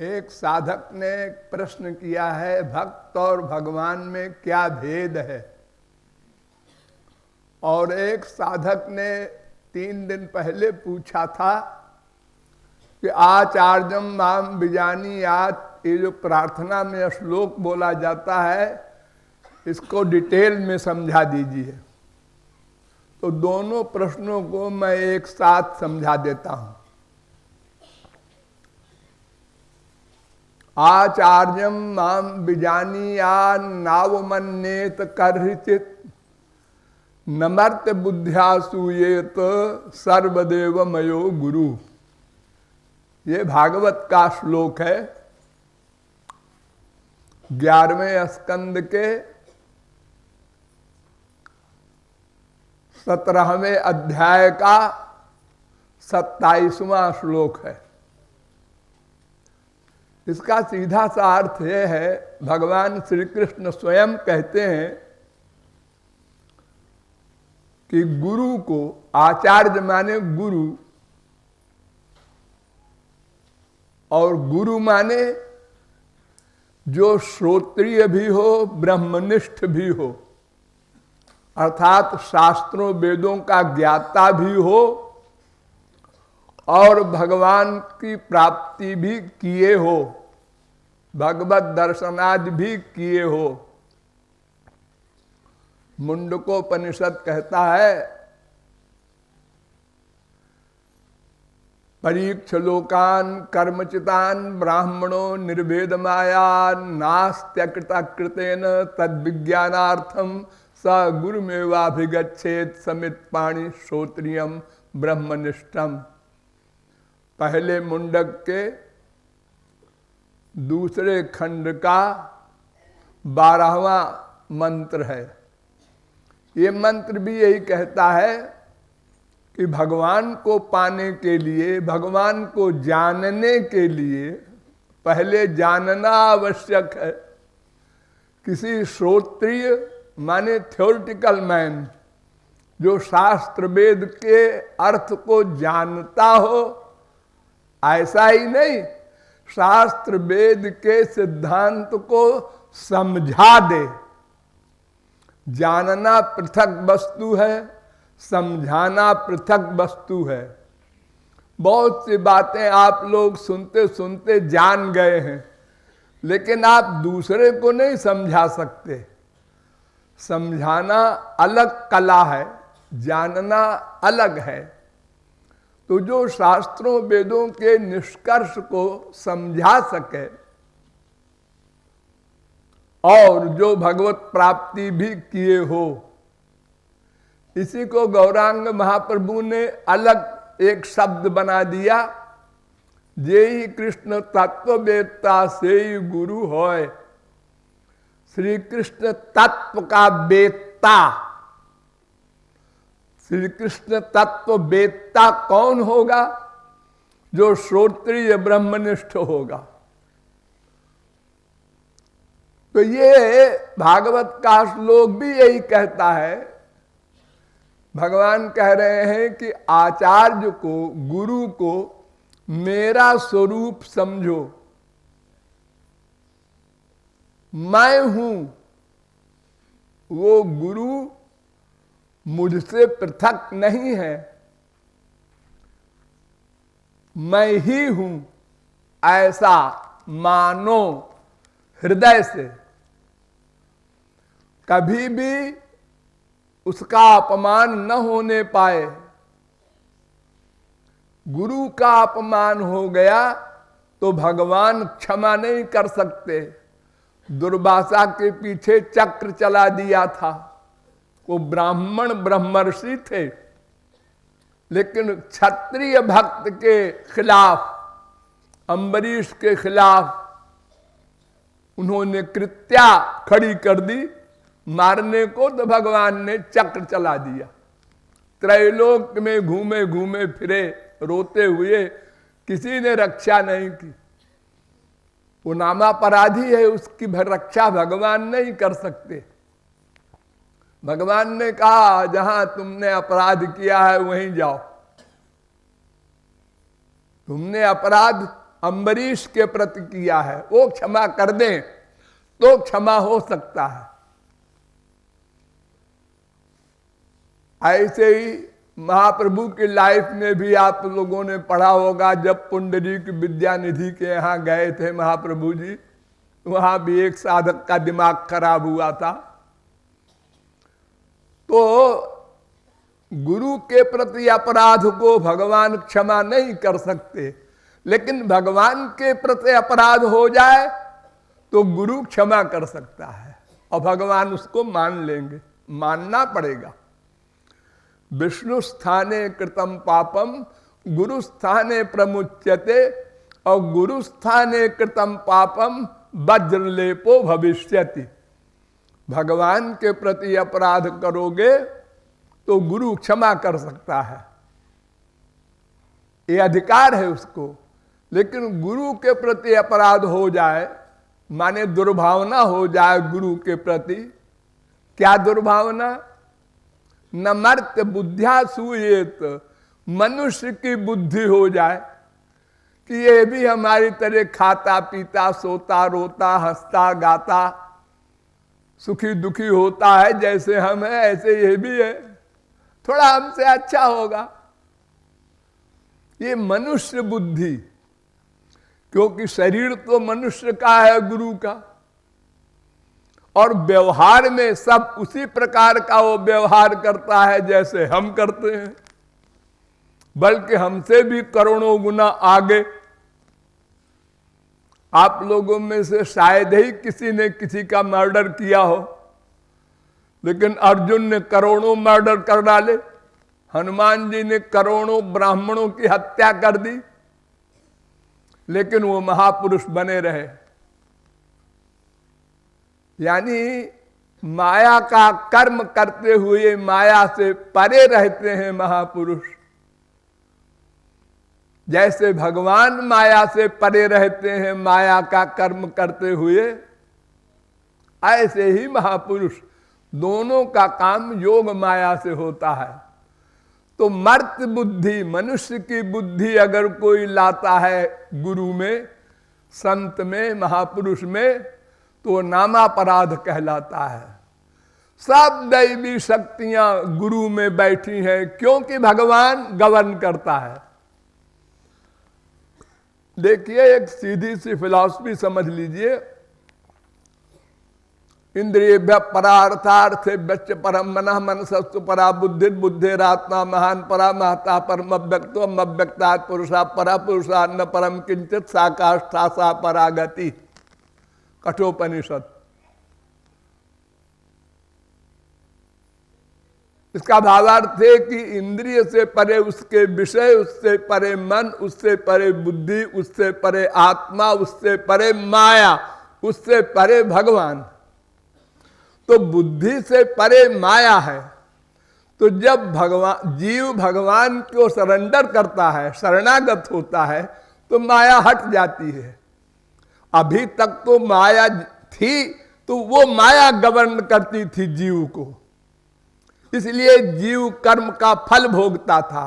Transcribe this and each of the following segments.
एक साधक ने प्रश्न किया है, भक्त और भगवान में क्या भेद है। और एक साधक ने 3 दिन पहले पूछा था कि आचार्यम माम बीजानीयात, ये जो प्रार्थना में श्लोक बोला जाता है इसको डिटेल में समझा दीजिए। तो दोनों प्रश्नों को मैं एक साथ समझा देता हूं। आचार्यम माम बीजानीया नावमन्येत कर्हिचित नमर्त बुद्ध्या सूयेत सर्वदेव मयो गुरु। ये भागवत का श्लोक है, 11वें स्कंद के 17वें अध्याय का 27वां श्लोक है। इसका सीधा सा अर्थ यह है, भगवान श्री कृष्ण स्वयं कहते हैं कि गुरु को, आचार्य माने गुरु, और गुरु माने जो श्रोत्रिय भी हो, ब्रह्मनिष्ठ भी हो, अर्थात शास्त्रों वेदों का ज्ञाता भी हो और भगवान की प्राप्ति भी किए हो, भगवत दर्शनादि भी किए हो। मुंडकोपनिषद कहता है, परीक्ष लोकान कर्मचितान ब्राह्मणो निर्भेद माया नास्त्यकृता कृतेन तद विज्ञानार्थम स गुरुमेवाभिगच्छेत समित पाणि श्रोत्रियम ब्रह्मनिष्ठम। पहले मुंडक के दूसरे खंड का 12वां मंत्र है। ये मंत्र भी यही कहता है कि भगवान को पाने के लिए, भगवान को जानने के लिए पहले जानना आवश्यक है। किसी श्रोत्रिय माने थ्योरिटिकल मैन, जो शास्त्र वेद के अर्थ को जानता हो, ऐसा ही नहीं, शास्त्र वेद के सिद्धांत को समझा दे। जानना पृथक वस्तु है, समझाना पृथक वस्तु है। बहुत सी बातें आप लोग सुनते सुनते जान गए हैं, लेकिन आप दूसरे को नहीं समझा सकते। समझाना अलग कला है, जानना अलग है। तो जो शास्त्रों वेदों के निष्कर्ष को समझा सके और जो भगवत प्राप्ति भी किए हो, इसी को गौरांग महाप्रभु ने अलग एक शब्द बना दिया, जे ही कृष्ण तत्व वेत्ता से ही गुरु होय। श्री कृष्ण तत्व का वेत्ता, श्री कृष्ण तत्व वेत्ता कौन होगा? जो श्रोत्रिय ब्रह्मनिष्ठ होगा। तो ये भागवत का श्लोक भी यही कहता है। भगवान कह रहे हैं कि आचार्य को, गुरु को मेरा स्वरूप समझो। मैं हूं, वो गुरु मुझसे पृथक नहीं है, मैं ही हूं, ऐसा मानो हृदय से। कभी भी उसका अपमान न होने पाए। गुरु का अपमान हो गया तो भगवान क्षमा नहीं कर सकते। दुर्वासा के पीछे चक्र चला दिया था। वो ब्राह्मण ब्रह्मर्षि थे, लेकिन क्षत्रिय भक्त के खिलाफ, अम्बरीश के खिलाफ उन्होंने कृत्या खड़ी कर दी। मारने को तो भगवान ने चक्र चला दिया। त्रैलोक में घूमे घूमे फिरे रोते हुए, किसी ने रक्षा नहीं की। वो नामापराधी है, उसकी रक्षा भगवान नहीं कर सकते। भगवान ने कहा, जहां तुमने अपराध किया है वहीं जाओ। तुमने अपराध अम्बरीश के प्रति किया है वो क्षमा कर दें तो क्षमा हो सकता है। ऐसे ही महाप्रभु की लाइफ में भी आप लोगों ने पढ़ा होगा, जब पुंडरीक विद्यानिधि के यहाँ गए थे महाप्रभु जी, वहां भी एक साधक का दिमाग खराब हुआ था। तो गुरु के प्रति अपराध को भगवान क्षमा नहीं कर सकते, लेकिन भगवान के प्रति अपराध हो जाए तो गुरु क्षमा कर सकता है और भगवान उसको मान लेंगे, मानना पड़ेगा। विष्णु स्थाने कृतम पापम गुरु स्थाने प्रमुच्यते और गुरु स्थाने कृतम पापम वज्रलेपो भविष्यति। भगवान के प्रति अपराध करोगे तो गुरु क्षमा कर सकता है, ये अधिकार है उसको। लेकिन गुरु के प्रति अपराध हो जाए, माने दुर्भावना हो जाए गुरु के प्रति, क्या दुर्भावना? न मर्त बुद्धिया सूयेत, मनुष्य की बुद्धि हो जाए कि ये भी हमारी तरह खाता पीता सोता रोता हंसता गाता सुखी दुखी होता है, जैसे हम हैं ऐसे ये भी है, थोड़ा हमसे अच्छा होगा। ये मनुष्य बुद्धि, क्योंकि शरीर तो मनुष्य का है गुरु का, और व्यवहार में सब उसी प्रकार का वो व्यवहार करता है जैसे हम करते हैं, बल्कि हमसे भी करोड़ों गुना आगे। आप लोगों में से शायद ही किसी ने किसी का मर्डर किया हो, लेकिन अर्जुन ने करोड़ों मर्डर कर डाले, हनुमान जी ने करोड़ों ब्राह्मणों की हत्या कर दी, लेकिन वो महापुरुष बने रहे। यानी माया का कर्म करते हुए माया से परे रहते हैं महापुरुष। जैसे भगवान माया से परे रहते हैं माया का कर्म करते हुए, ऐसे ही महापुरुष दोनों का काम योग माया से होता है। तो मर्त बुद्धि, मनुष्य की बुद्धि अगर कोई लाता है गुरु में, संत में, महापुरुष में, तो नामापराध कहलाता है। सब दैवी शक्तियां गुरु में बैठी हैं, क्योंकि भगवान गवर्न करता है। देखिए, एक सीधी सी फिलॉसफी समझ लीजिए। इंद्रियेभ्यः परा अर्थार्थेभ्यश्च परम मनः मनसस्तु परा बुद्धि बुद्धिरात्मा महान परा महता परम अव्यक्तो अव्यक्तात् पुरुषात् परा पुरुषात् न परम किंचित सा काष्ठा सा परागति। कठोपनिषद। इसका भावार्थ है कि इंद्रिय से परे उसके विषय, उससे परे मन, उससे परे बुद्धि, उससे परे आत्मा, उससे परे माया, उससे परे भगवान। तो बुद्धि से परे माया है। तो जब जीव भगवान को सरेंडर करता है, शरणागत होता है, तो माया हट जाती है। अभी तक तो माया थी, तो वो माया गवर्न करती थी जीव को, इसलिए जीव कर्म का फल भोगता था।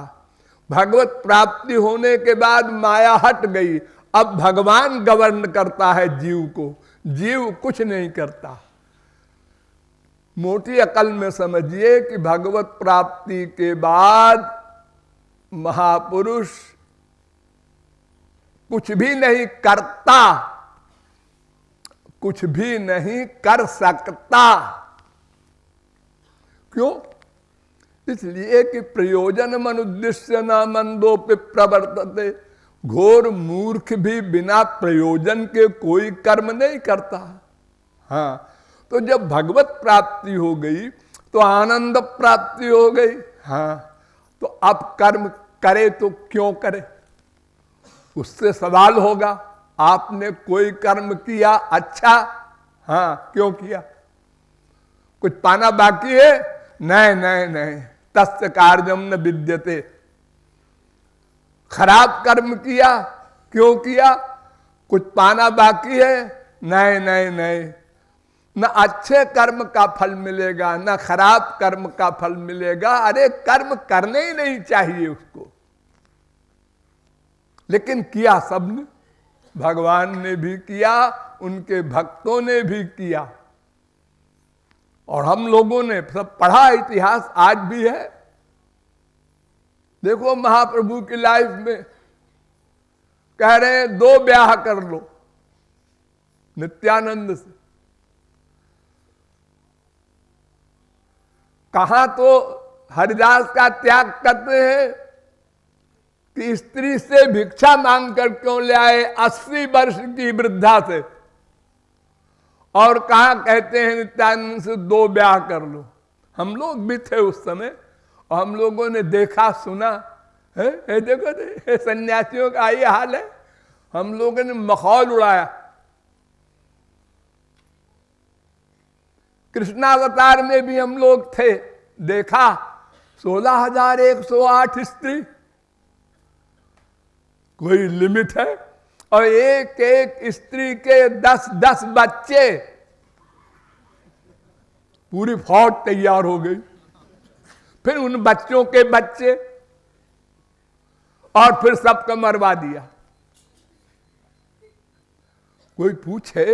भगवत प्राप्ति होने के बाद माया हट गई, अब भगवान गवर्न करता है जीव को, जीव कुछ नहीं करता। मोटी अकल में समझिए कि भगवत प्राप्ति के बाद महापुरुष कुछ भी नहीं करता, कुछ भी नहीं कर सकता। क्यों? इसलिए कि प्रयोजन मन उद्देश्य न मंदोपि प्रवर्तते। घोर मूर्ख भी बिना प्रयोजन के कोई कर्म नहीं करता। हाँ, तो जब भगवत प्राप्ति हो गई तो आनंद प्राप्ति हो गई। हाँ, तो अब कर्म करे तो क्यों करे, उससे सवाल होगा। आपने कोई कर्म किया, अच्छा, हाँ, क्यों किया? कुछ पाना बाकी है? नहीं नहीं नहीं, तस्य कार्यम न विद्यते। खराब कर्म किया, क्यों किया? कुछ पाना बाकी है? नहीं नहीं नहीं, न अच्छे कर्म का फल मिलेगा, न खराब कर्म का फल मिलेगा। अरे कर्म करने ही नहीं चाहिए उसको, लेकिन किया सबने। भगवान ने भी किया, उनके भक्तों ने भी किया, और हम लोगों ने सब पढ़ा इतिहास, आज भी है। देखो महाप्रभु की लाइफ में कह रहे हैं 2 ब्याह कर लो नित्यानंद से। कहां तो हरिदास का त्याग करते हैं कि स्त्री से भिक्षा मांग कर क्यों ले आए 80 वर्ष की वृद्धा से, और कहा कहते हैं नित्यानंद से 2 ब्याह कर लो। हम लोग भी थे उस समय और हम लोगों ने देखा सुना है। देखो सन्यासियों का ये हाल है, हम लोगों ने मखौल उड़ाया। कृष्णावतार में भी हम लोग थे, देखा 16,108 स्त्री, कोई लिमिट है, और एक एक स्त्री के 10-10 बच्चे, पूरी फौज तैयार हो गई। फिर उन बच्चों के बच्चे, और फिर सबको मरवा दिया। कोई पूछे,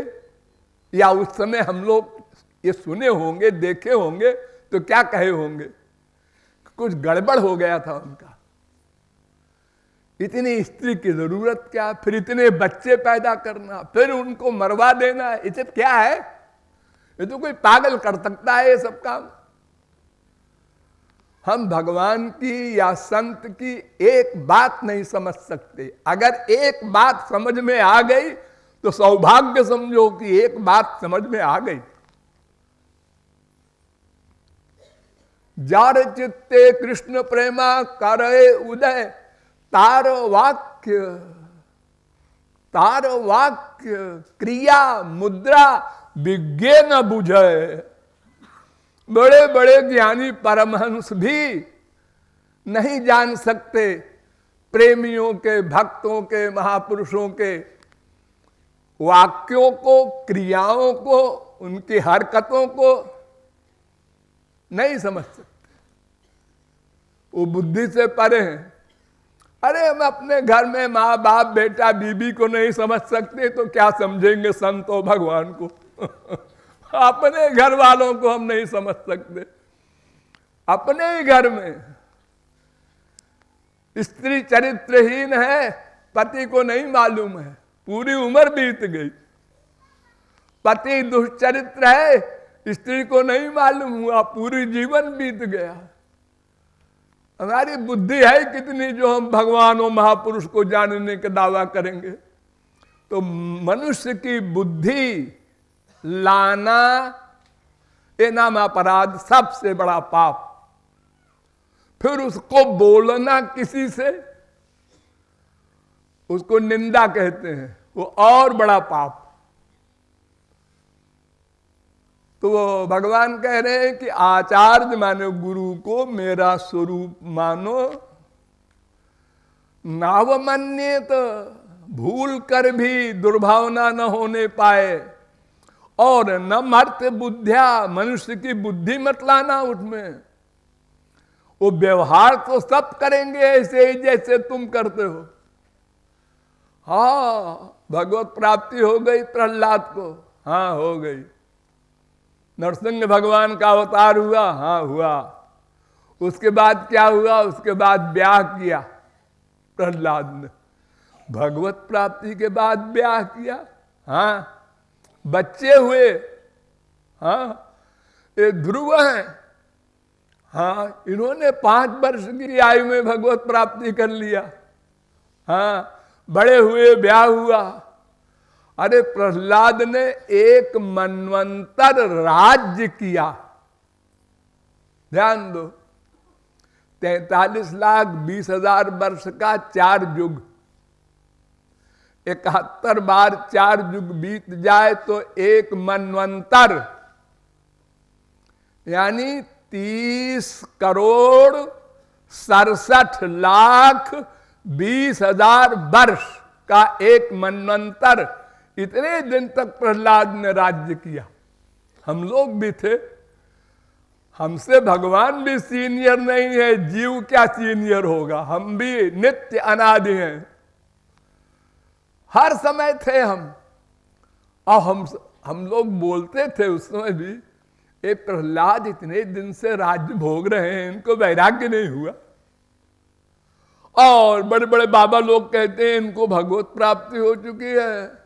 या उस समय हम लोग ये सुने होंगे, देखे होंगे, तो क्या कहे होंगे, कुछ गड़बड़ हो गया था उनका। इतनी स्त्री की जरूरत क्या, फिर इतने बच्चे पैदा करना, फिर उनको मरवा देना, इसे क्या है? ये तो कोई पागल कर सकता है ये सब काम। हम भगवान की या संत की एक बात नहीं समझ सकते। अगर एक बात समझ में आ गई तो सौभाग्य समझो कि एक बात समझ में आ गई। जार चित्ते कृष्ण प्रेमा करे उदय, तार वाक्य क्रिया मुद्रा विज्ञे न बुझे। बड़े बड़े ज्ञानी परमहंस भी नहीं जान सकते प्रेमियों के, भक्तों के, महापुरुषों के वाक्यों को, क्रियाओं को, उनकी हरकतों को नहीं समझ सकते। वो बुद्धि से परे हैं। अरे हम अपने घर में माँ बाप बेटा बीबी को नहीं समझ सकते तो क्या समझेंगे संतों भगवान को। अपने घर वालों को हम नहीं समझ सकते। अपने ही घर में स्त्री चरित्रहीन है, पति को नहीं मालूम है, पूरी उम्र बीत गई। पति दुष्चरित्र है, स्त्री को नहीं मालूम हुआ, पूरी जीवन बीत गया। हमारी बुद्धि है कितनी जो हम भगवान और महापुरुष को जानने का दावा करेंगे। तो मनुष्य की बुद्धि लाना ये नाम अपराध, सबसे बड़ा पाप। फिर उसको बोलना किसी से, उसको निंदा कहते हैं, वो और बड़ा पाप। तो वो भगवान कह रहे हैं कि आचार्य मानो गुरु को मेरा स्वरूप मानो, नावमन्येत भूल कर भी दुर्भावना न होने पाए, और न मर्त बुद्धिया मनुष्य की बुद्धि मत लाना उसमें। वो व्यवहार तो सब करेंगे ऐसे ही जैसे तुम करते हो। हाँ भगवत प्राप्ति हो गई प्रहलाद को, हाँ हो गई। नरसिंह भगवान का अवतार हुआ, हाँ हुआ। उसके बाद क्या हुआ? उसके बाद ब्याह किया प्रहलाद ने। भगवत प्राप्ति के बाद ब्याह किया, हाँ बच्चे हुए, हाँ ये ध्रुव हैं, हाँ इन्होंने 5 वर्ष की आयु में भगवत प्राप्ति कर लिया, हाँ बड़े हुए, ब्याह हुआ। अरे प्रहलाद ने 1 मनवंतर राज्य किया। ध्यान दो, 43,20,000 वर्ष का 4 युग, 71 बार 4 युग बीत जाए तो 1 मनवंतर, यानी 30,67,20,000 वर्ष का 1 मनवंतर। इतने दिन तक प्रहलाद ने राज्य किया। हम लोग भी थे, हमसे भगवान भी सीनियर नहीं है, जीव क्या सीनियर होगा, हम भी नित्य अनादि हैं। हर समय थे हम। और हम लोग बोलते थे उस समय भी, ये प्रहलाद इतने दिन से राज्य भोग रहे हैं, इनको वैराग्य नहीं हुआ। और बड़े बड़े बाबा लोग कहते हैं इनको भगवत प्राप्ति हो चुकी है।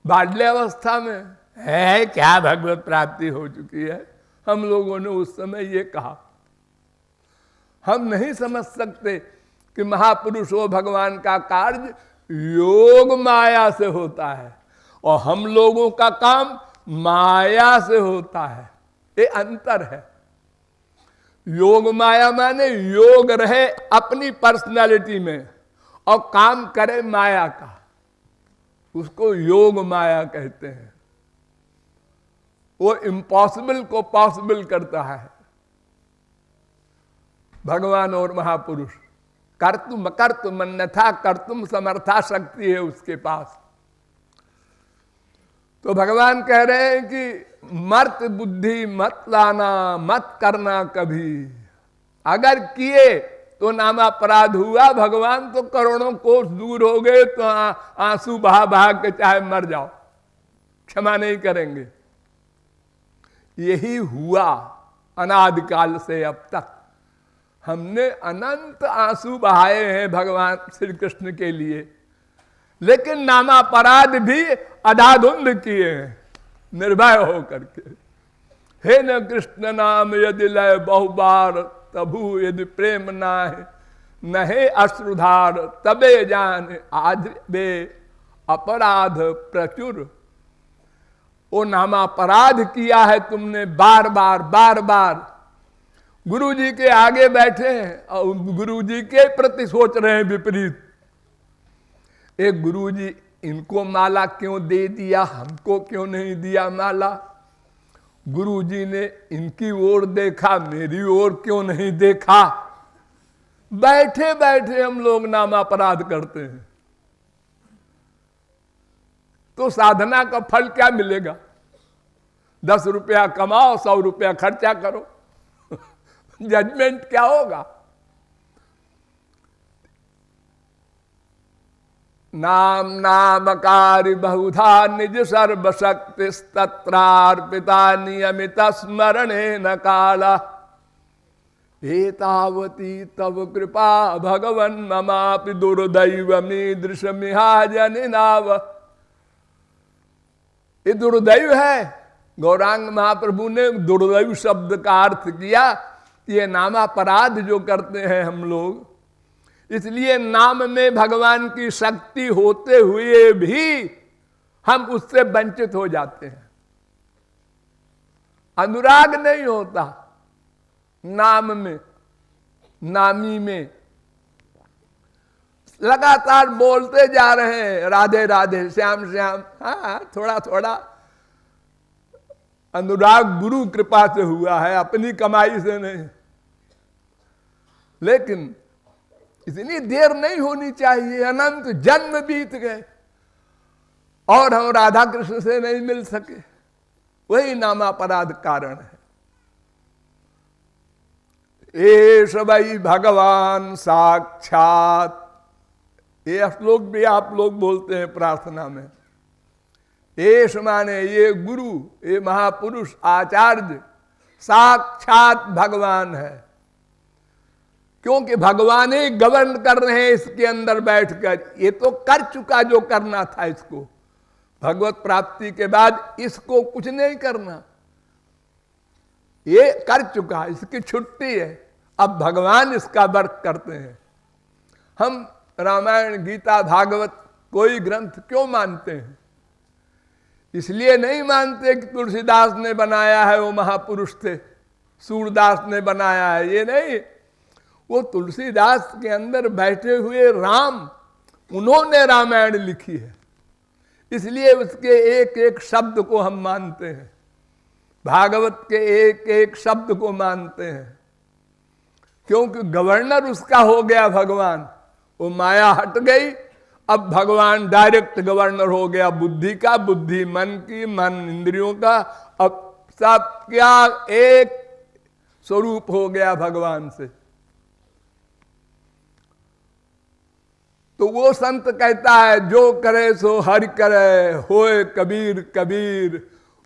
बाल्य अवस्था में है क्या भगवत प्राप्ति हो चुकी है? हम लोगों ने उस समय ये कहा। हम नहीं समझ सकते कि महापुरुष हो, भगवान का कार्य योग माया से होता है और हम लोगों का काम माया से होता है। ये अंतर है। योग माया माने योग रहे अपनी पर्सनालिटी में और काम करे माया का, उसको योग माया कहते हैं। वो इम्पॉसिबल को पॉसिबल करता है भगवान और महापुरुष। कर्तुम अकर्तुम अन्यथा कर्तुम समर्था शक्ति है उसके पास। तो भगवान कह रहे हैं कि मर्त बुद्धि मत लाना, मत करना कभी। अगर किए तो नामा अपराध हुआ। भगवान तो करोड़ों कोस दूर हो गए तो आंसू बहा बहा के चाहे मर जाओ, क्षमा नहीं करेंगे। यही हुआ अनादिकाल से अब तक। हमने अनंत आंसू बहाए हैं भगवान श्री कृष्ण के लिए, लेकिन नामापराध भी अधाधुंध किए हैं निर्भय होकर के। हे न कृष्ण नाम यदि लय बहुबार, तभु यदि प्रेम नाहे नहे अश्रुधार, तबे जान आध बे अपराध प्रचुर। वो नामापराध किया है तुमने बार बार। गुरु जी के आगे बैठे हैं और गुरु जी के प्रति सोच रहे हैं विपरीत। एक गुरु जी इनको माला क्यों दे दिया, हमको क्यों नहीं दिया माला? गुरु जी ने इनकी ओर देखा, मेरी ओर क्यों नहीं देखा? बैठे बैठे हम लोग नामापराध करते हैं। तो साधना का फल क्या मिलेगा? 10 रुपया कमाओ, 100 रुपया खर्चा करो, जजमेंट क्या होगा? नाम नामकारी बहुधा निज सर्वशक्ति तत्रार्पिता नियमित स्मरणे न काला। एतावती तव कृपा भगवन् ममापि दुर्दैवमी दृश्यमिहाजनिनाव। ये दुर्दैव है। गौरांग महाप्रभु ने दुर्दैव शब्द का अर्थ किया, ये नामापराध जो करते हैं हम लोग, इसलिए नाम में भगवान की शक्ति होते हुए भी हम उससे वंचित हो जाते हैं। अनुराग नहीं होता नाम में, नामी में। लगातार बोलते जा रहे हैं राधे राधे, श्याम श्याम। हाँ, थोड़ा थोड़ा अनुराग गुरु कृपा से हुआ है, अपनी कमाई से नहीं। लेकिन इतनी देर नहीं होनी चाहिए। अनंत जन्म बीत गए और हम राधा कृष्ण से नहीं मिल सके। वही नामापराध कारण है। एष वै भगवान साक्षात, ये श्लोक भी आप लोग बोलते हैं प्रार्थना में। एष माने ये गुरु, ये महापुरुष आचार्य साक्षात भगवान है। क्योंकि भगवान ही गवर्न कर रहे हैं इसके अंदर बैठकर। ये तो कर चुका जो करना था इसको। भगवत प्राप्ति के बाद इसको कुछ नहीं करना, ये कर चुका, इसकी छुट्टी है। अब भगवान इसका वर्क करते हैं। हम रामायण गीता भागवत कोई ग्रंथ क्यों मानते हैं? इसलिए नहीं मानते कि तुलसीदास ने बनाया है, वो महापुरुष थे, सूरदास ने बनाया है, ये नहीं। वो तुलसीदास के अंदर बैठे हुए राम, उन्होंने रामायण लिखी है, इसलिए उसके एक एक शब्द को हम मानते हैं। भागवत के एक एक शब्द को मानते हैं, क्योंकि गवर्नर उसका हो गया भगवान। वो माया हट गई, अब भगवान डायरेक्ट गवर्नर हो गया बुद्धि का, बुद्धि मन की, मन इंद्रियों का। अब सब क्या एक स्वरूप हो गया भगवान से। तो वो संत कहता है जो करे सो हरि करे, होए कबीर कबीर,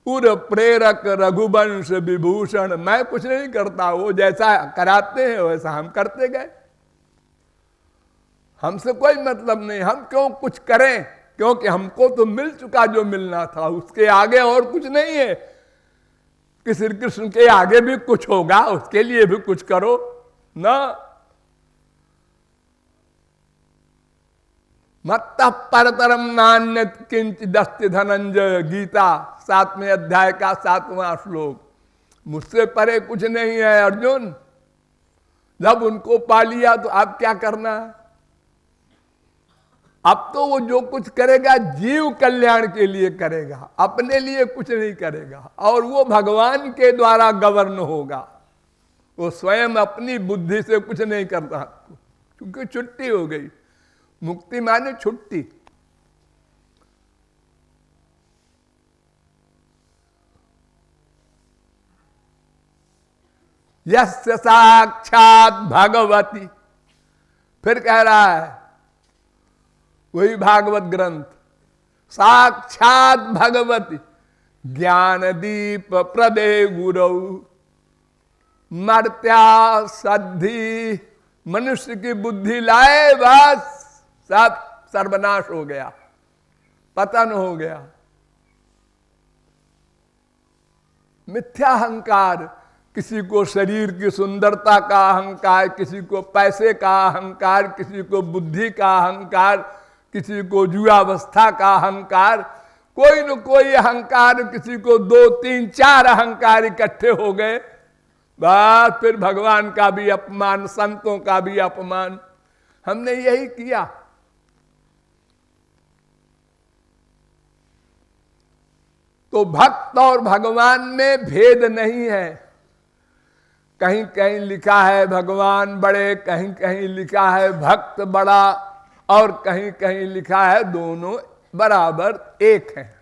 उर प्रेरक रघुवंश विभूषण। मैं कुछ नहीं करता, वो जैसा कराते हैं वैसा हम करते गए, हमसे कोई मतलब नहीं, हम क्यों कुछ करें, क्योंकि हमको तो मिल चुका जो मिलना था, उसके आगे और कुछ नहीं है कि श्री कृष्ण के आगे भी कुछ होगा, उसके लिए भी कुछ करो ना। मत्तः परतरम नान्यत् किंचिदस्ति धनंजय, गीता 7वें अध्याय का 7वां श्लोक। मुझसे परे कुछ नहीं है अर्जुन। जब उनको पा लिया तो अब क्या करना है? अब तो वो जो कुछ करेगा जीव कल्याण के लिए करेगा, अपने लिए कुछ नहीं करेगा, और वो भगवान के द्वारा गवर्न होगा। वो स्वयं अपनी बुद्धि से कुछ नहीं करता, क्योंकि छुट्टी हो गई। मुक्ति माने छुट्टी। यस्य साक्षात भगवती, फिर कह रहा है वही भागवत ग्रंथ, साक्षात भगवती ज्ञान दीप प्रदे गुरु, मर्त्या सद्धि, मनुष्य की बुद्धि लाए बस सब सर्वनाश हो गया, पतन हो गया। मिथ्या अहंकार, किसी को शरीर की सुंदरता का अहंकार, किसी को पैसे का अहंकार, किसी को बुद्धि का अहंकार, किसी को जुआवस्था का अहंकार, कोई न कोई अहंकार, किसी को 2, 3, 4 अहंकार इकट्ठे हो गए, बस फिर भगवान का भी अपमान, संतों का भी अपमान। हमने यही किया। तो भक्त और भगवान में भेद नहीं है। कहीं कहीं लिखा है भगवान बड़े, कहीं कहीं लिखा है भक्त बड़ा, और कहीं कहीं लिखा है दोनों बराबर एक हैं।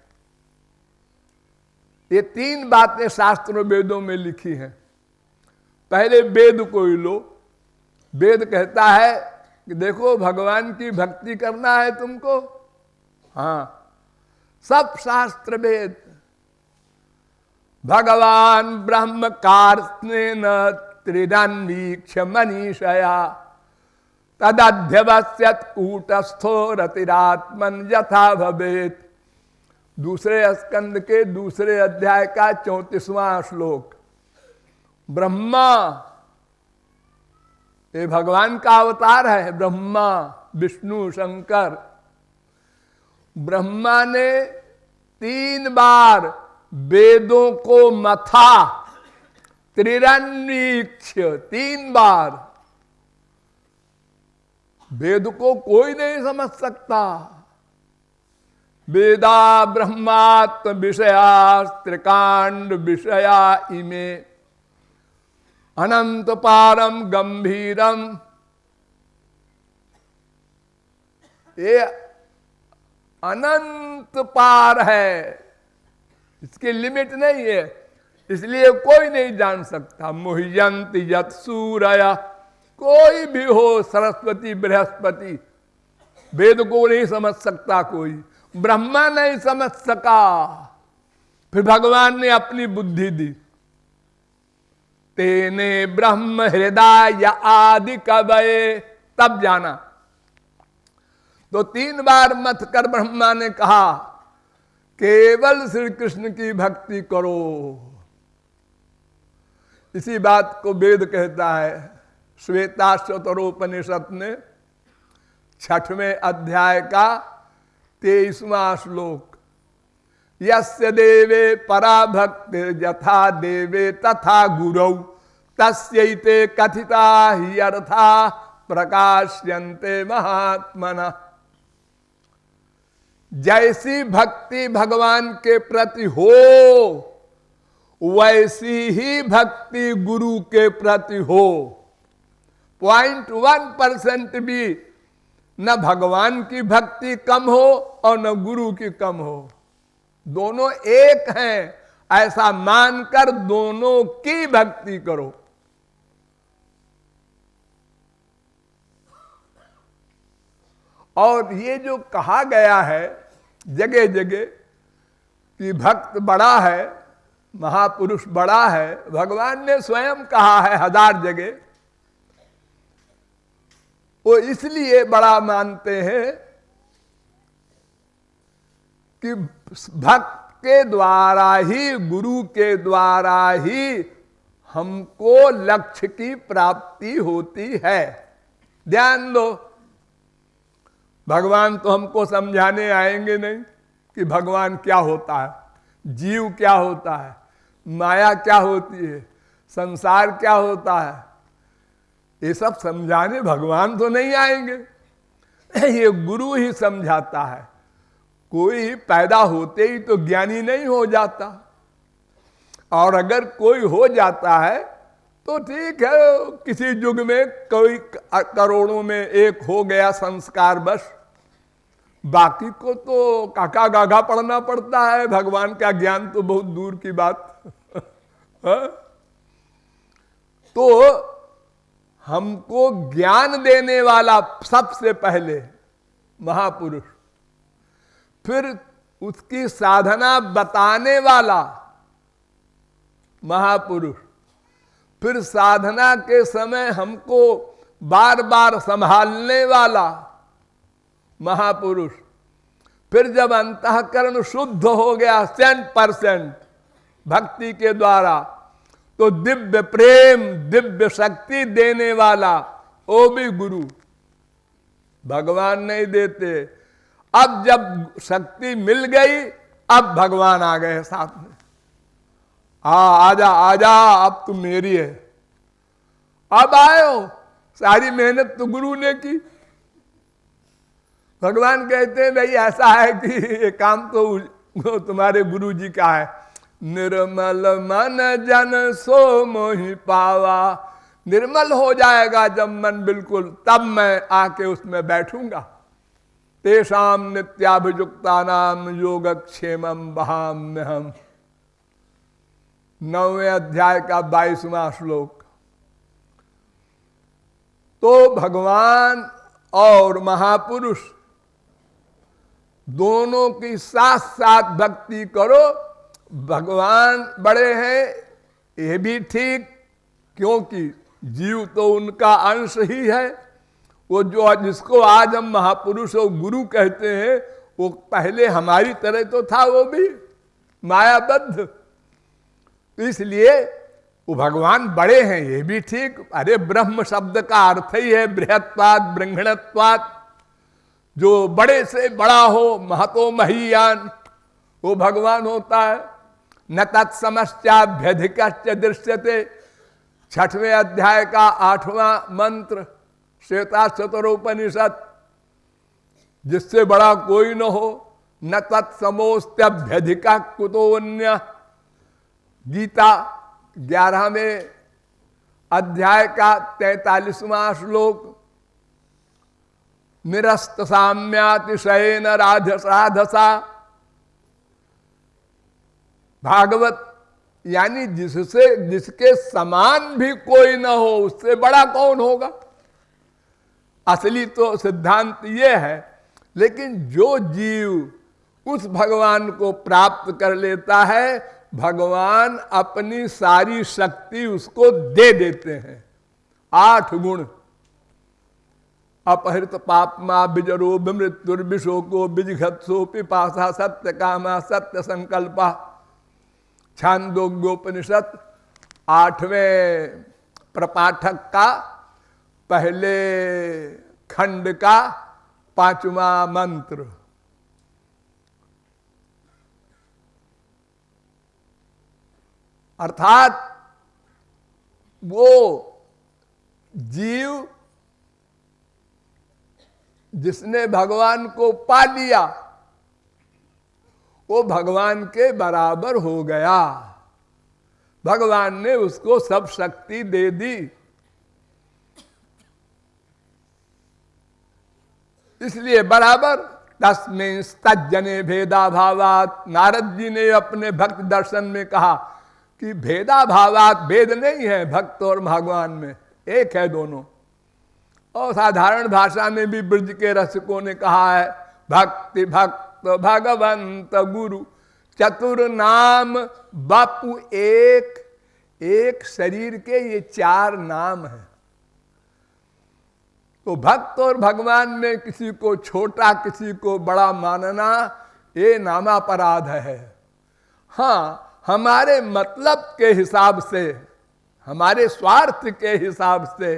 ये 3 बातें शास्त्रों वेदों में लिखी हैं। पहले वेद को ही लो। वेद कहता है कि देखो भगवान की भक्ति करना है तुमको, हाँ, सब शास्त्र वेद। भगवान ब्रह्म कार्त्स्नेन त्रिदन्वीक्ष मनीषया, तदध्यवस्यत कूटस्थो रतिरात्मन यथा भवेत। दूसरे स्कंद के दूसरे अध्याय का 34वां श्लोक। ब्रह्मा, ये भगवान का अवतार है, ब्रह्मा विष्णु शंकर। ब्रह्मा ने 3 बार वेदों को मथा, त्रिरन्वीक्ष, 3 बार। वेद को कोई नहीं समझ सकता। वेदा ब्रह्मात्म विषया त्रिकांड विषया इमे, अनंत पारम गंभीरम। ये अनंत पार है, इसकी लिमिट नहीं है, इसलिए कोई नहीं जान सकता। मुह्यंत यत सूरया, कोई भी हो, सरस्वती बृहस्पति, वेद को नहीं समझ सकता कोई। ब्रह्मा नहीं समझ सका, फिर भगवान ने अपनी बुद्धि दी। तेने ब्रह्म हृदय आदि कवये, तब जाना। तो 3 बार मथ कर ब्रह्मा ने कहा केवल श्री कृष्ण की भक्ति करो। इसी बात को वेद कहता है श्वेताश्वतरोपनिषद में 6वें अध्याय का 23वां श्लोक। यस्य देवे परा भक्ति यथा देवे तथा गुरौ, तस्यैते कथिता हि अर्था प्रकाश्यन्ते महात्मना। जैसी भक्ति भगवान के प्रति हो, वैसी ही भक्ति गुरु के प्रति हो। 0.1% भी न भगवान की भक्ति कम हो और न गुरु की कम हो, दोनों एक हैं, ऐसा मानकर दोनों की भक्ति करो। और ये जो कहा गया है जगह जगह कि भक्त बड़ा है, महापुरुष बड़ा है, भगवान ने स्वयं कहा है 1000 जगह, वो इसलिए बड़ा मानते हैं कि भक्त के द्वारा ही, गुरु के द्वारा ही हमको लक्ष्य की प्राप्ति होती है। ध्यान दो, भगवान तो हमको समझाने आएंगे नहीं कि भगवान क्या होता है, जीव क्या होता है, माया क्या होती है, संसार क्या होता है, ये सब समझाने भगवान तो नहीं आएंगे, ये गुरु ही समझाता है। कोई पैदा होते ही तो ज्ञानी नहीं हो जाता, और अगर कोई हो जाता है तो ठीक है, किसी युग में कोई करोड़ों में एक हो गया संस्कार बस, बाकी को तो काका गागा पढ़ना पड़ता है। भगवान का ज्ञान तो बहुत दूर की बात तो हमको ज्ञान देने वाला सबसे पहले महापुरुष, फिर उसकी साधना बताने वाला महापुरुष, फिर साधना के समय हमको बार बार संभालने वाला महापुरुष, फिर जब अंतःकरण शुद्ध हो गया 100% भक्ति के द्वारा, तो दिव्य प्रेम, दिव्य शक्ति देने वाला वो भी गुरु। भगवान नहीं देते। अब जब शक्ति मिल गई, अब भगवान आ गए साथ में। आजा आजा, अब तुम मेरी है। अब आए हो, सारी मेहनत तो गुरु ने की। भगवान कहते हैं भाई ऐसा है कि ये काम तो तुम्हारे गुरु जी का है। निर्मल मन जन सो मोहि पावा, निर्मल हो जाएगा जब मन बिल्कुल, तब मैं आके उसमें बैठूंगा। तेषाम नित्याभियुक्ता नाम योगक्षेमम बहाम्य हम। 9वें अध्याय का 22वां श्लोक। तो भगवान और महापुरुष दोनों की साथ साथ भक्ति करो। भगवान बड़े हैं ये भी ठीक, क्योंकि जीव तो उनका अंश ही है। वो जो जिसको आज हम महापुरुष और गुरु कहते हैं, वो पहले हमारी तरह तो था, वो भी मायाबद्ध। इसलिए वो भगवान बड़े हैं ये भी ठीक। अरे ब्रह्म शब्द का अर्थ ही है बृहत्वाद ब्रह्मणत्वाद, जो बड़े से बड़ा हो, महतो महीयान, वो भगवान होता है। न तत्समश्चाभ्यधिकश्च दृश्यते, 6वें अध्याय का 8वां मंत्र, श्वेता चतुरोपनिषद। जिससे बड़ा कोई न हो। न तत्समोस्त्यभ्यधिका कुतोन्य, गीता 11वें अध्याय का 43वां श्लोक। निरस्त साम्यातिशयेन राधसा, भागवत। यानी जिसके समान भी कोई ना हो, उससे बड़ा कौन होगा। असली तो सिद्धांत ये है। लेकिन जो जीव उस भगवान को प्राप्त कर लेता है, भगवान अपनी सारी शक्ति उसको दे देते हैं। 8 गुण। अपहृत पापमा बिजरो मृत्युर्विशोको बिजघत्सो पिपासा सत्य कामा सत्य संकल्पा। छांदोग्योपनिषद 8वें प्रपाठक का पहले खंड का 5वां मंत्र। अर्थात वो जीव जिसने भगवान को पा लिया, वो भगवान के बराबर हो गया। भगवान ने उसको सब शक्ति दे दी। इसलिए बराबर तस्मिंस्तज्जने भेदा भावात। नारद जी ने अपने भक्त दर्शन में कहा कि भेदा भावात, भेद नहीं है भक्त और भगवान में, एक है दोनों। और साधारण भाषा में भी ब्रज के रसिकों ने कहा है, भक्ति भक्त भगवंत गुरु चतुर नाम बापू एक। एक शरीर के ये 4 नाम हैं। तो भक्त और भगवान में किसी को छोटा किसी को बड़ा मानना ये नामापराध है। हाँ, हमारे मतलब के हिसाब से, हमारे स्वार्थ के हिसाब से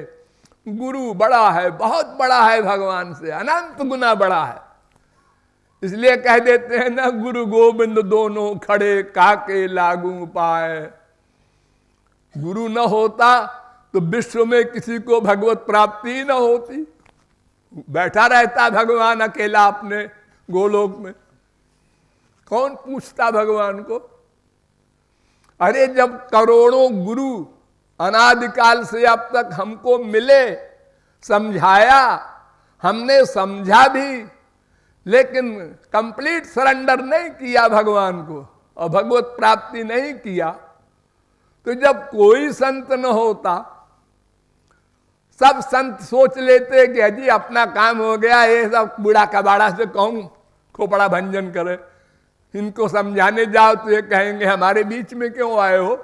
गुरु बड़ा है, बहुत बड़ा है, भगवान से अनंत गुना बड़ा है। इसलिए कह देते हैं ना, गुरु गोविंद दोनों खड़े काके लागू पाए। गुरु न होता तो विश्व में किसी को भगवत प्राप्ति न होती। बैठा रहता भगवान अकेला अपने गोलोक में, कौन पूछता भगवान को। अरे जब करोड़ों गुरु अनादिकाल से अब तक हमको मिले, समझाया, हमने समझा भी, लेकिन कंप्लीट सरेंडर नहीं किया भगवान को और भगवत प्राप्ति नहीं किया, तो जब कोई संत न होता, सब संत सोच लेते कि अजी अपना काम हो गया, ये सब बूढ़ा कबाड़ा से कौन खोपड़ा भंजन करे, इनको समझाने जाओ तो ये कहेंगे हमारे बीच में क्यों आए हो,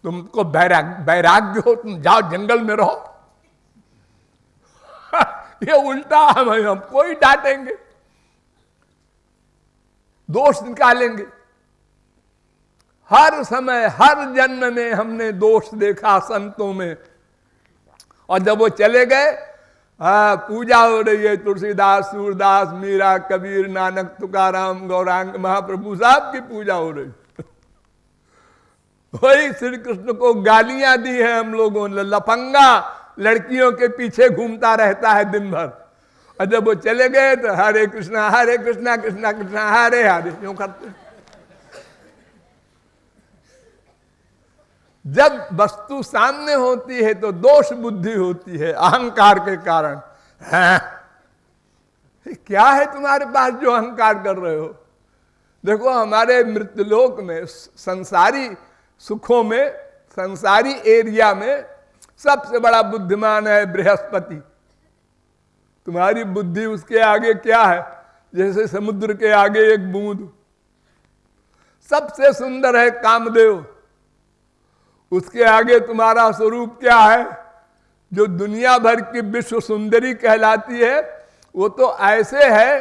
तुमको वैराग्य हो, तुम जाओ जंगल में रहो। ये उल्टा हमको ही डांटेंगे, दोष निकालेंगे। हर समय हर जन्म में हमने दोष देखा संतों में, और जब वो चले गए, पूजा हो रही है, तुलसीदास, सूरदास, मीरा, कबीर, नानक, तुकाराम, गौरांग, महाप्रभु साहब की पूजा हो रही। वही श्री कृष्ण को गालियां दी है हम लोगों ने, लफंगा लड़कियों के पीछे घूमता रहता है दिन भर, और जब वो चले गए तो हरे कृष्णा कृष्णा कृष्णा हरे हरे क्यों करते। जब वस्तु सामने होती है तो दोष बुद्धि होती है, अहंकार के कारण। क्या है तुम्हारे पास जो अहंकार कर रहे हो। देखो हमारे मृत्युलोक में, संसारी सुखों में, संसारी एरिया में सबसे बड़ा बुद्धिमान है बृहस्पति। तुम्हारी बुद्धि उसके आगे क्या है, जैसे समुद्र के आगे एक बूंद। सबसे सुंदर है कामदेव, उसके आगे तुम्हारा स्वरूप क्या है। जो दुनिया भर की विश्व सुंदरी कहलाती है, वो तो ऐसे है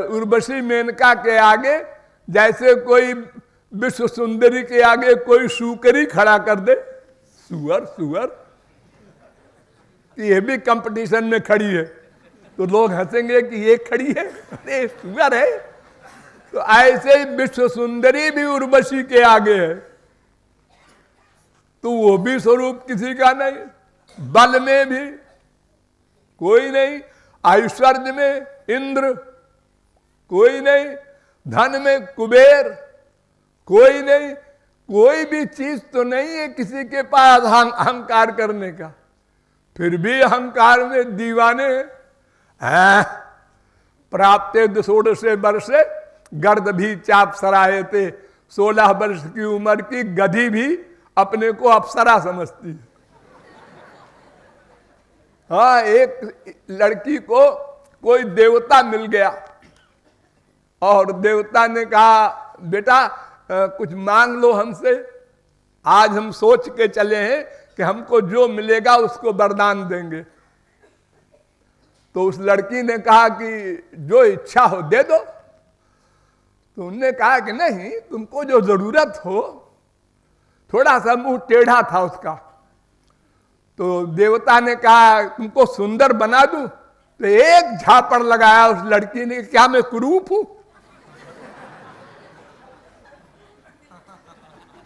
उर्वशी मेनका के आगे, जैसे कोई विश्व सुंदरी के आगे कोई सुकरी खड़ा कर दे। सुअर सुअर ये भी कंपटीशन में खड़ी है तो लोग हंसेंगे कि ये खड़ी है, अरे सुअर है। तो ऐसे ही विश्व सुंदरी भी उर्वशी के आगे है, तो वो भी स्वरूप किसी का नहीं। बल में भी कोई नहीं, ऐश्वर्य में इंद्र कोई नहीं, धन में कुबेर कोई नहीं, कोई भी चीज तो नहीं है किसी के पास अहंकार करने का। फिर भी अहंकार में दीवाने हैं। प्राप्ते 16 वर्षे गर्द भी चाप सराहे थे। 16 वर्ष की उम्र की गधी भी अपने को अप्सरा समझती है। हाँ, एक लड़की को कोई देवता मिल गया और देवता ने कहा बेटा कुछ मांग लो हमसे, आज हम सोच के चले हैं कि हमको जो मिलेगा उसको वरदान देंगे। तो उस लड़की ने कहा कि जो इच्छा हो दे दो। तो उनने कहा कि नहीं, तुमको जो जरूरत हो। थोड़ा सा मुंह टेढ़ा था उसका। तो देवता ने कहा तुमको सुंदर बना दूं। तो एक झापड़ लगाया उस लड़की ने, क्या मैं कुरूप हूं?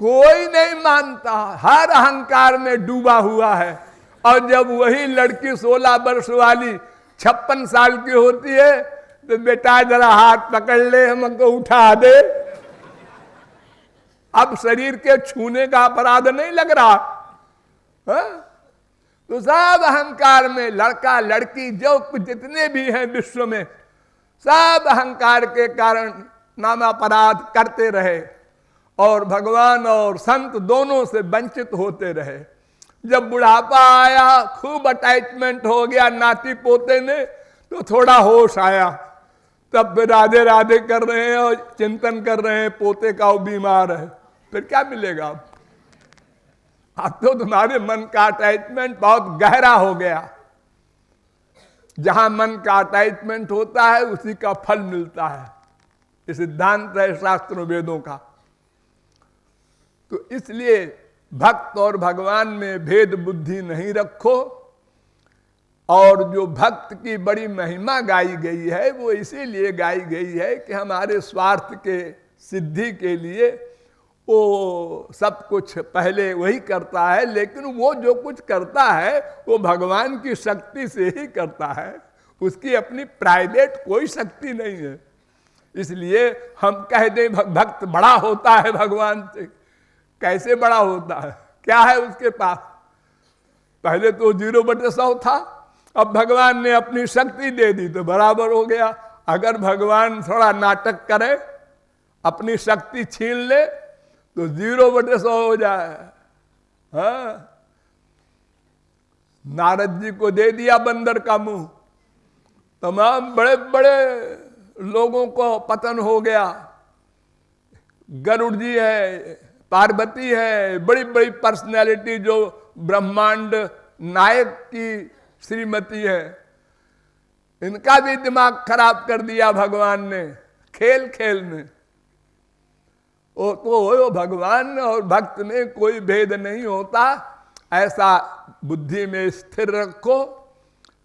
कोई नहीं मानता, हर अहंकार में डूबा हुआ है। और जब वही लड़की 16 वर्ष वाली 56 साल की होती है तो बेटा जरा हाथ पकड़ ले, हमको उठा दे। अब शरीर के छूने का अपराध नहीं लग रहा है? तो सब अहंकार में, लड़का लड़की जो कुछ जितने भी हैं विश्व में, सब अहंकार के कारण नामापराध करते रहे और भगवान और संत दोनों से वंचित होते रहे। जब बुढ़ापा आया, खूब अटैचमेंट हो गया नाती पोते ने, तो थोड़ा होश आया, तब फिर राधे राधे कर रहे हैं और चिंतन कर रहे हैं पोते का वो बीमार है, फिर क्या मिलेगा? अब तो तुम्हारे मन का अटैचमेंट बहुत गहरा हो गया। जहां मन का अटैचमेंट होता है उसी का फल मिलता है, ये सिद्धांत है शास्त्रों वेदों का। तो इसलिए भक्त और भगवान में भेद बुद्धि नहीं रखो। और जो भक्त की बड़ी महिमा गाई गई है वो इसीलिए गाई गई है कि हमारे स्वार्थ के सिद्धि के लिए वो सब कुछ पहले वही करता है, लेकिन वो जो कुछ करता है वो भगवान की शक्ति से ही करता है, उसकी अपनी प्राइवेट कोई शक्ति नहीं है। इसलिए हम कह दें भक्त बड़ा होता है भगवान से, कैसे बड़ा होता है? क्या है उसके पास? पहले तो 0/100 था, अब भगवान ने अपनी शक्ति दे दी तो बराबर हो गया। अगर भगवान थोड़ा नाटक करे, अपनी शक्ति छीन ले तो 0/100 हो जाए। हाँ, नारद जी को दे दिया बंदर का मुंह, तमाम बड़े बड़े लोगों को पतन हो गया। गरुड़ जी है, पार्वती है, बड़ी बड़ी पर्सनैलिटी जो ब्रह्मांड नायक की श्रीमती है, इनका भी दिमाग खराब कर दिया भगवान ने खेल खेल में। वो तो भगवान और भक्त में कोई भेद नहीं होता, ऐसा बुद्धि में स्थिर रखो।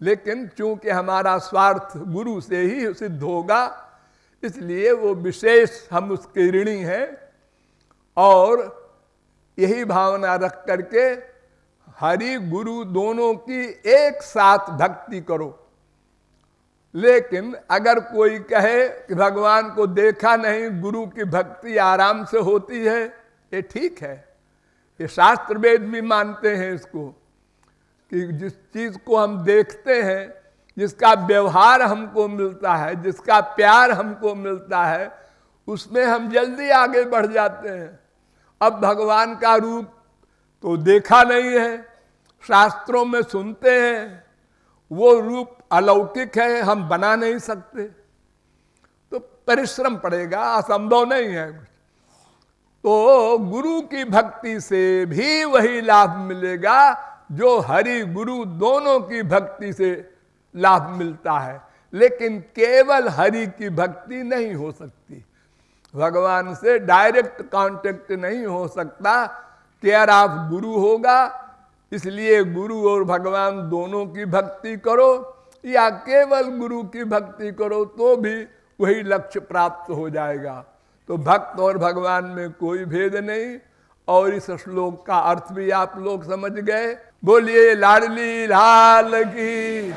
लेकिन चूंकि हमारा स्वार्थ गुरु से ही सिद्ध होगा, इसलिए वो विशेष हम उसके ऋणी हैं। और यही भावना रख करके हरि गुरु दोनों की एक साथ भक्ति करो। लेकिन अगर कोई कहे कि भगवान को देखा नहीं, गुरु की भक्ति आराम से होती है, ये ठीक है, ये शास्त्र वेद भी मानते हैं इसको, कि जिस चीज को हम देखते हैं, जिसका व्यवहार हमको मिलता है, जिसका प्यार हमको मिलता है, उसमें हम जल्दी आगे बढ़ जाते हैं। अब भगवान का रूप तो देखा नहीं है, शास्त्रों में सुनते हैं, वो रूप अलौकिक है, हम बना नहीं सकते, तो परिश्रम पड़ेगा, असंभव नहीं है कुछ। तो गुरु की भक्ति से भी वही लाभ मिलेगा जो हरि गुरु दोनों की भक्ति से लाभ मिलता है। लेकिन केवल हरि की भक्ति नहीं हो सकती, भगवान से डायरेक्ट कांटेक्ट नहीं हो सकता, केयर ऑफ गुरु होगा। इसलिए गुरु और भगवान दोनों की भक्ति करो या केवल गुरु की भक्ति करो तो भी वही लक्ष्य प्राप्त हो जाएगा। तो भक्त और भगवान में कोई भेद नहीं। और इस श्लोक का अर्थ भी आप लोग समझ गए। बोलिए लाडली लाल की।